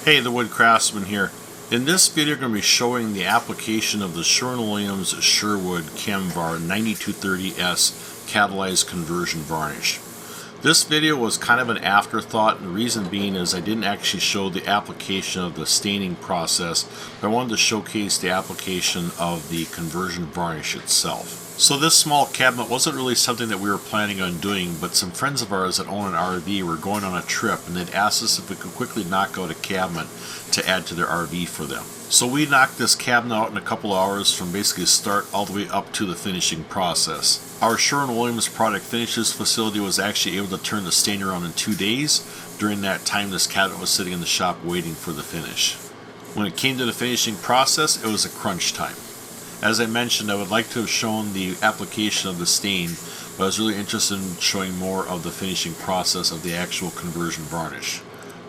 Hey, the Wood Craftsman here. In this video, I'm going to be showing the application of the Sherwood Sherwood Kemvar 9230S catalyzed conversion varnish. This video was kind of an afterthought, and the reason being is I didn't actually show the application of the staining process, but I wanted to showcase the application of the conversion varnish itself. So this small cabinet wasn't really something that we were planning on doing, but some friends of ours that own an RV were going on a trip and they'd asked us if we could quickly knock out a cabinet to add to their RV for them. So we knocked this cabinet out in a couple hours from basically start all the way up to the finishing process. Our Sherwin-Williams product finishes facility was actually able to turn the stain around in 2 days. During that time, this cabinet was sitting in the shop waiting for the finish. When it came to the finishing process, it was a crunch time. As I mentioned, I would like to have shown the application of the stain, but I was really interested in showing more of the finishing process of the actual conversion varnish.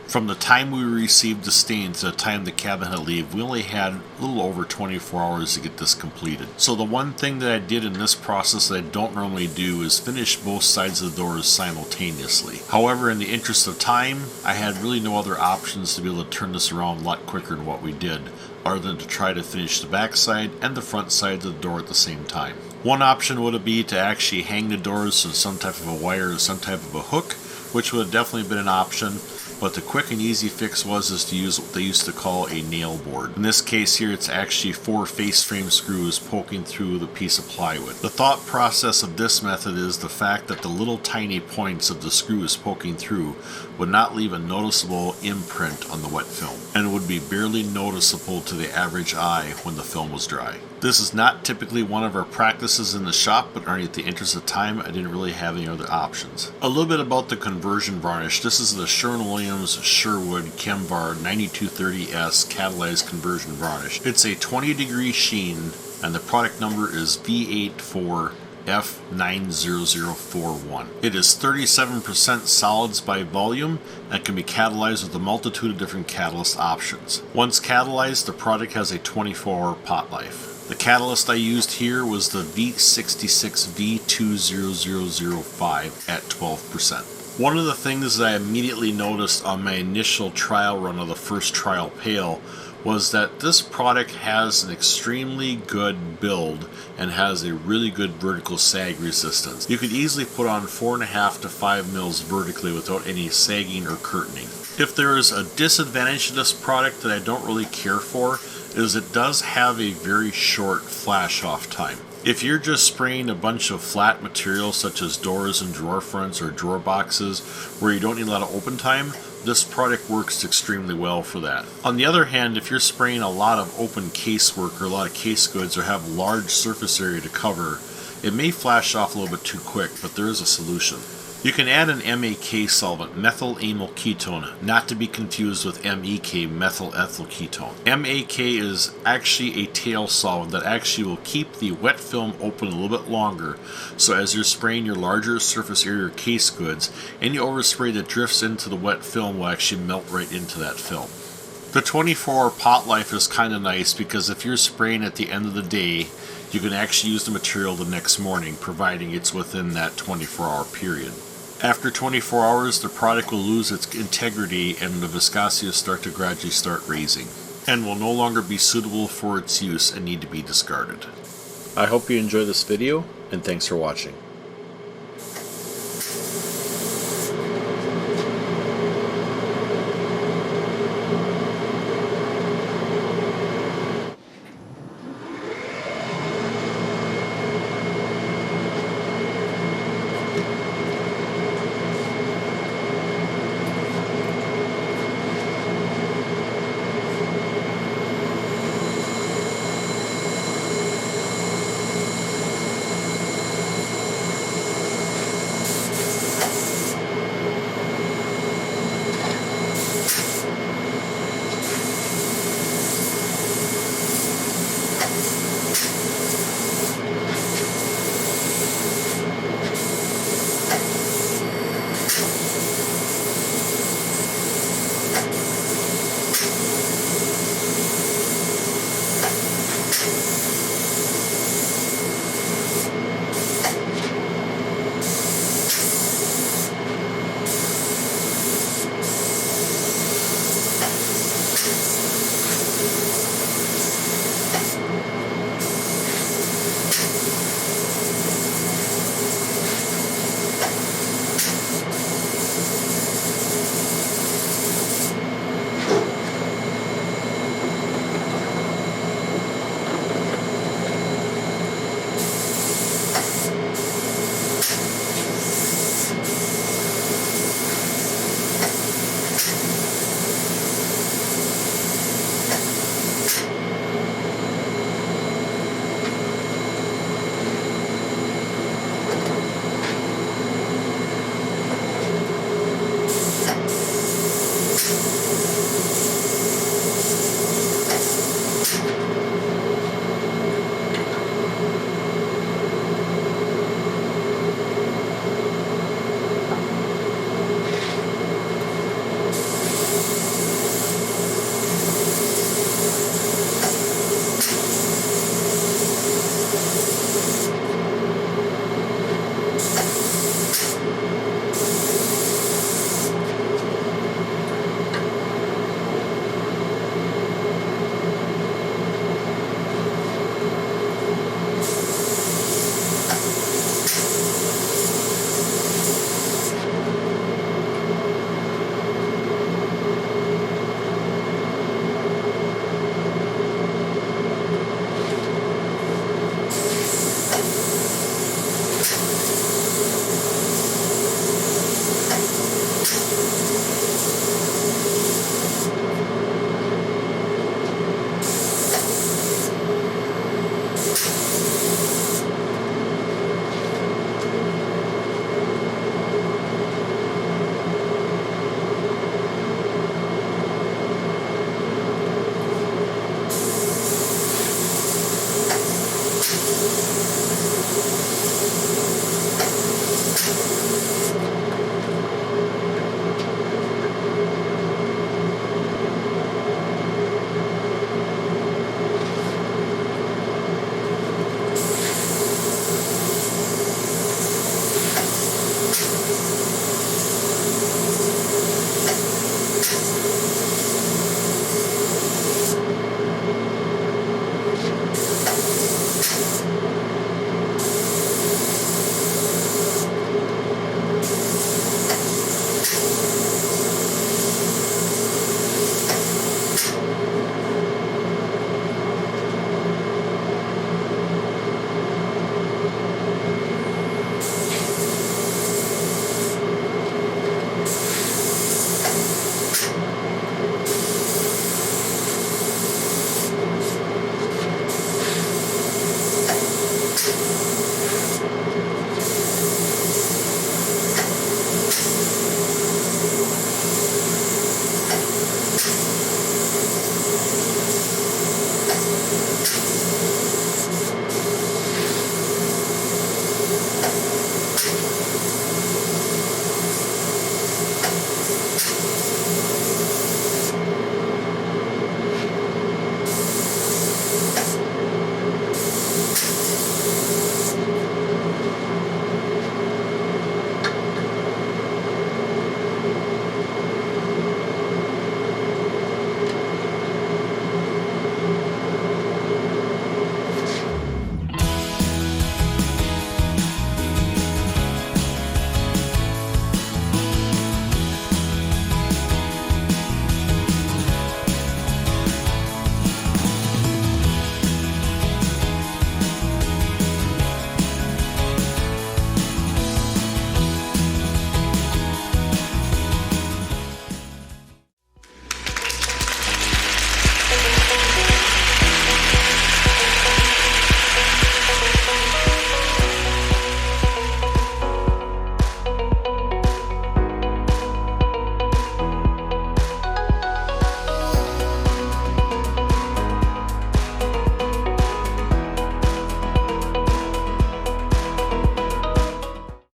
From the time we received the stain to the time the cabinet had leave, we only had a little over 24 hours to get this completed. So the one thing that I did in this process that I don't normally do is finish both sides of the doors simultaneously. However, in the interest of time, I had really no other options to be able to turn this around a lot quicker than what we did, other than to try to finish the back side and the front side of the door at the same time. One option would be to actually hang the doors in some type of a wire or some type of a hook, which would have definitely been an option. But the quick and easy fix was to use what they used to call a nail board. In this case here, it's actually 4 face frame screws poking through the piece of plywood. The thought process of this method is the fact that the little tiny points of the screws poking through would not leave a noticeable imprint on the wet film, and would be barely noticeable to the average eye when the film was dry. This is not typically one of our practices in the shop, but in the interest of time, I didn't really have any other options. A little bit about the conversion varnish. This is the Sherwin-Williams Sherwood Kemvar 9230S catalyzed conversion varnish. It's a 20-degree sheen, and the product number is V84F90041. It is 37% solids by volume and can be catalyzed with a multitude of different catalyst options. Once catalyzed, the product has a 24-hour pot life. The catalyst I used here was the V66V20005 at 12%. One of the things that I immediately noticed on my initial trial run of the first trial pail was that this product has an extremely good build and has a really good vertical sag resistance. You could easily put on 4.5 to 5 mils vertically without any sagging or curtaining. If there is a disadvantage to this product that I don't really care for, is it does have a very short flash off time. If you're just spraying a bunch of flat material such as doors and drawer fronts or drawer boxes where you don't need a lot of open time, this product works extremely well for that. On the other hand, if you're spraying a lot of open casework or a lot of case goods or have large surface area to cover, it may flash off a little bit too quick, but there is a solution. You can add an MAK solvent, methyl amyl ketone, not to be confused with MEK, methyl ethyl ketone. MAK is actually a tail solvent that actually will keep the wet film open a little bit longer, so as you're spraying your larger surface area case goods, any overspray that drifts into the wet film will actually melt right into that film. The 24-hour pot life is kind of nice because if you're spraying at the end of the day, you can actually use the material the next morning, providing it's within that 24-hour period. After 24 hours, the product will lose its integrity and the viscosity will gradually start raising, and will no longer be suitable for its use and need to be discarded. I hope you enjoy this video, and thanks for watching.